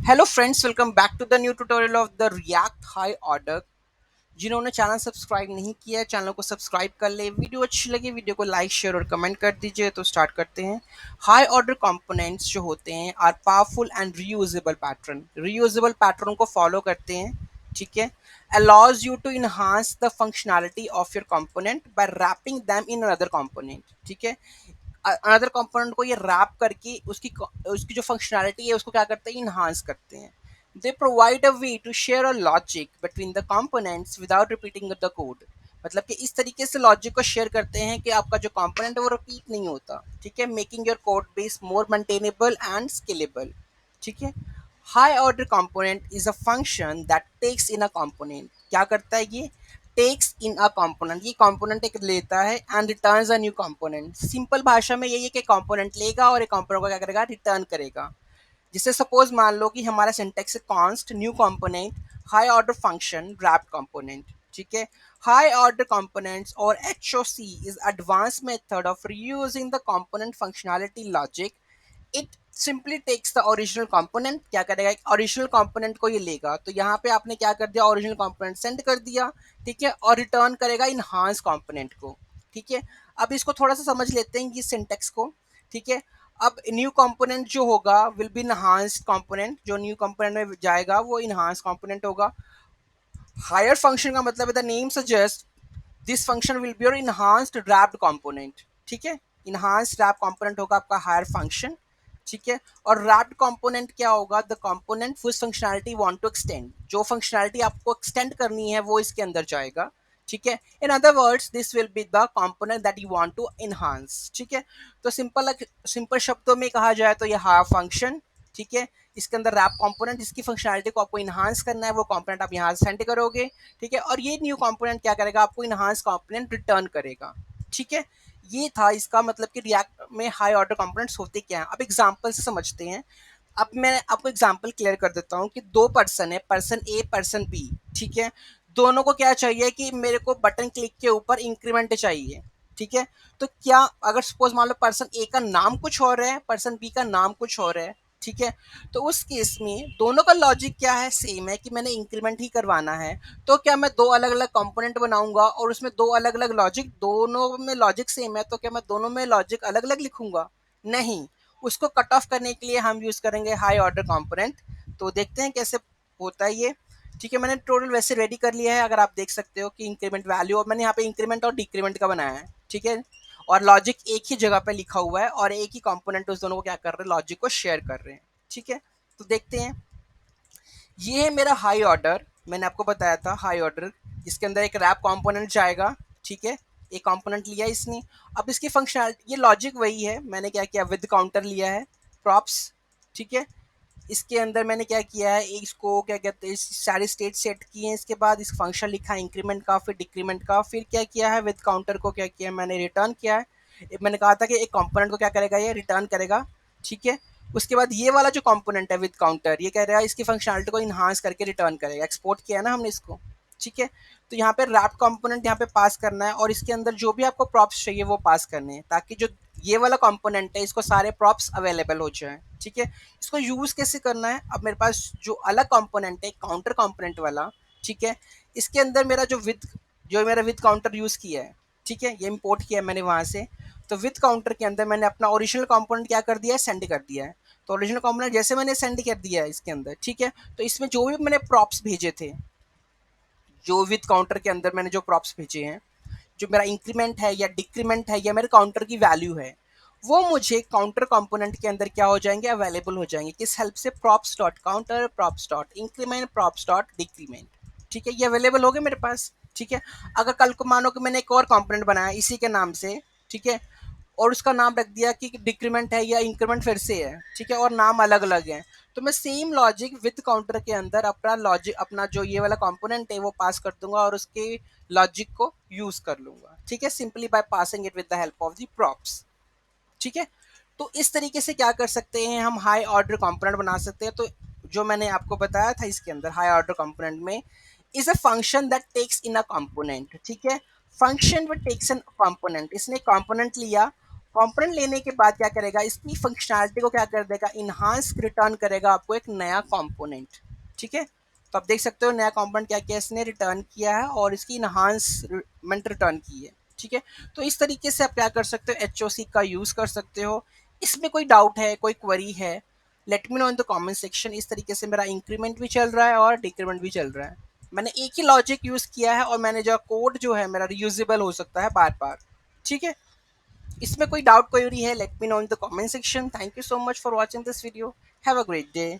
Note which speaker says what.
Speaker 1: Hello friends, welcome back to the new tutorial of the React high order. जिन्होंने channel subscribe नहीं किया है, channel को subscribe कर ले। वीडियो अच्छी लगी, वीडियो को लाइक शेयर और कमेंट कर दीजिए। तो स्टार्ट करते हैं। हाई ऑर्डर कंपोनेंट्स जो होते हैं are powerful and reusable pattern. Reusable pattern को फॉलो करते हैं, ठीक है। allows you to enhance the functionality of your component by wrapping them in another component, ठीक है। अनदर कंपोनेंट को ये रैप करके उसकी उसकी जो फंक्शनैलिटी है उसको क्या करते हैं, इन्हांस करते हैं। They provide a way to share a logic between the components without repeating the code. मतलब कि इस तरीके से लॉजिक को शेयर करते हैं कि आपका जो कंपोनेंट है वो रिपीट नहीं होता, ठीक है। Making your code base more maintainable and scalable, ठीक है। High order component is a function that takes in a component. क्या करता है ये? Takes in a component. ये कंपोनेंट एक लेता है and returns a new component. Simple भाषा में यही है कि कंपोनेंट लेगा और एक कंपोनेंट को क्या करेगा, रिटर्न करेगा। जिससे सपोज मान लो कि हमारा सिंटेक्स है const new component high order function wrap component, ठीक है। हाई ऑर्डर कंपोनेंट्स और HOC is advance method of reusing the component functionality logic. It simply takes the original component. क्या करेगा, एक ओरिजिनल कंपोनेंट को ये लेगा। तो यहाँ पे आपने क्या कर दिया, ओरिजिनल कंपोनेंट सेंड कर दिया, ठीक है, और रिटर्न करेगा इनहांस कंपोनेंट को, ठीक है। अब इसको थोड़ा सा समझ लेते हैं ये सिंटेक्स को, ठीक है। अब न्यू कंपोनेंट जो होगा विल बी इनहांस्ड कंपोनेंट। जो न्यू कंपोनेंट में जाएगा वो इनहांस कंपोनेंट होगा। हायर फंक्शन का मतलब है the name suggest this function will be your enhanced wrapped component, ठीक है। इनहांस्ड रैप कंपोनेंट होगा आपका हायर फंक्शन, ठीक है। और रैप्ड कंपोनेंट क्या होगा, the component which functionality want to extend. जो फंक्शनैलिटी आपको एक्सटेंड करनी है वो इसके अंदर जाएगा, ठीक है। In other words this will be the component that you want to enhance, ठीक है। तो सिंपल सिंपल शब्दों में कहा जाए तो ये हायर फंक्शन, ठीक है। इसके अंदर रैप कंपोनेंट जिसकी फंक्शनैलिटी को आपको इनहांस करना है वो कंपोनेंट आप यहाँ से सेंड करोगे, ठीक है। और ये न्यू कंपोनेंट क्या करेगा, आपको इनहांस कंपोनेंट रिटर्न करेगा, ठीक है। ये था इसका मतलब कि रिएक्ट में हाई ऑर्डर कंपोनेंट्स होते क्या हैं। अब एग्जांपल से समझते हैं। अब मैं आपको एग्जांपल क्लियर कर देता हूँ कि दो पर्सन है, पर्सन ए पर्सन बी, ठीक है। दोनों को क्या चाहिए कि मेरे को बटन क्लिक के ऊपर इंक्रीमेंट चाहिए, ठीक है। तो क्या अगर सपोज मान लो पर्सन ए का नाम कुछ और है, पर्सन बी का नाम कुछ और है, ठीक है। तो उस केस में दोनों का लॉजिक क्या है, सेम है कि मैंने इंक्रीमेंट ही करवाना है। तो क्या मैं दो अलग अलग कंपोनेंट बनाऊंगा और उसमें दो अलग अलग लॉजिक, दोनों में लॉजिक सेम है, तो क्या मैं दोनों में लॉजिक अलग अलग लिखूंगा? नहीं। उसको कट ऑफ करने के लिए हम यूज करेंगे हाई ऑर्डर कंपोनेंट। तो देखते हैं कैसे होता है ये, ठीक है। मैंने टोटल वैसे रेडी कर लिया है, अगर आप देख सकते हो कि इंक्रीमेंट वैल्यू, और मैंने यहाँ पे इंक्रीमेंट और डिक्रीमेंट का बनाया है, ठीक है। और लॉजिक एक ही जगह पे लिखा हुआ है और एक ही कंपोनेंट उस दोनों को क्या कर रहे हैं, लॉजिक को शेयर कर रहे हैं, ठीक है। तो देखते हैं। ये है मेरा हाई ऑर्डर, मैंने आपको बताया था हाई ऑर्डर, जिसके अंदर एक रैप कंपोनेंट जाएगा, ठीक है। एक कंपोनेंट लिया इसने। अब इसकी फंक्शनैलिटी, ये लॉजिक वही है, मैंने क्या किया, विद काउंटर लिया है, प्रॉप्स, ठीक है। इसके अंदर मैंने क्या किया है, इसको क्या कहते हैं, सारे स्टेट सेट किए हैं। इसके बाद इस फंक्शन लिखा है इंक्रीमेंट का, फिर डिक्रीमेंट का, फिर क्या किया है, विद काउंटर को क्या किया है, मैंने रिटर्न किया है। मैंने कहा था कि एक कंपोनेंट को क्या करेगा, ये रिटर्न करेगा, ठीक है। उसके बाद ये वाला जो कंपोनेंट है विद काउंटर, ये कह रहा है इसकी फंक्शनलिटी को इन्हांस करके रिटर्न करेगा। एक्सपोर्ट किया है ना हमने इसको, ठीक है। तो यहाँ पे रैप कंपोनेंट यहाँ पे पास करना है और इसके अंदर जो भी आपको प्रॉप्स चाहिए वो पास करने हैं, ताकि जो ये वाला कंपोनेंट है इसको सारे प्रॉप्स अवेलेबल हो जाए, ठीक है। इसको यूज कैसे करना है, अब मेरे पास जो अलग कंपोनेंट है काउंटर कंपोनेंट वाला, ठीक है। इसके अंदर मेरा जो मेरा विद काउंटर यूज किया है, ठीक है, ये इंपोर्ट किया है मैंने वहां से। तो विद काउंटर के अंदर मैंने अपना ओरिजिनल कंपोनेंट क्या कर दिया है, सेंड कर दिया है। तो ओरिजिनल कंपोनेंट जैसे मैंने सेंड कर दिया है इसके अंदर, ठीक है। तो इसमें जो भी मैंने प्रॉप्स भेजे थे, जो विद काउंटर के अंदर मैंने जो प्रॉप्स भेजे हैं, जो मेरा इंक्रीमेंट है या डिक्रीमेंट है या मेरे काउंटर की वैल्यू है, वो मुझे काउंटर कंपोनेंट के अंदर क्या हो जाएंगे, अवेलेबल हो जाएंगे। किस हेल्प से, props dot counter, props dot increment, props dot decrement, ठीक है। ये अवेलेबल हो गए मेरे पास, ठीक है। अगर कल को मानो कि मैंने एक और कंपोनेंट बनाया इसी के नाम से, ठीक है, और उसका नाम रख दिया कि डिक्रीमेंट है या इंक्रीमेंट फिर से है, ठीक है, और नाम अलग अलग है, तो मैं सेम लॉजिक विद काउंटर के अंदर अपना लॉजिक, अपना जो ये वाला कंपोनेंट है वो पास कर दूंगा और उसके लॉजिक को यूज कर लूंगा, ठीक है, simply by passing it with the help of the props, ठीक है। तो इस तरीके से क्या कर सकते हैं, हम हाई ऑर्डर कंपोनेंट बना सकते हैं। तो जो मैंने आपको बताया था इसके अंदर हाई ऑर्डर कंपोनेंट में is a function that takes in a component, ठीक है। Function with takes an component, इसने कंपोनेंट लिया कंपोनेंट लेने के बाद क्या करेगा, इसकी फंक्शनैलिटी को क्या कर देगा, इनहांस रिटर्न करेगा आपको एक नया कंपोनेंट। ठीक है, तो आप देख सकते हो नया कंपोनेंट क्या क्या इसने रिटर्न किया है और इसकी इनहांसमेंट रिटर्न की है। ठीक है, तो इस तरीके से आप क्या कर सकते हो, एचओसी का यूज कर सकते हो। इसमें कोई डाउट है, कोई क्वेरी है, let me know in the comment section. इस तरीके से मेरा इंक्रीमेंट भी चल रहा है और डिक्रीमेंट भी चल रहा है। मैंने एक ही लॉजिक यूज किया है और मैंने जो कोड जो है मेरा रियूजेबल हो सकता है बार बार। ठीक है, इसमें कोई डाउट क्वेरी है, let me know in the comment section. Thank you so much for watching this video. Have a great day.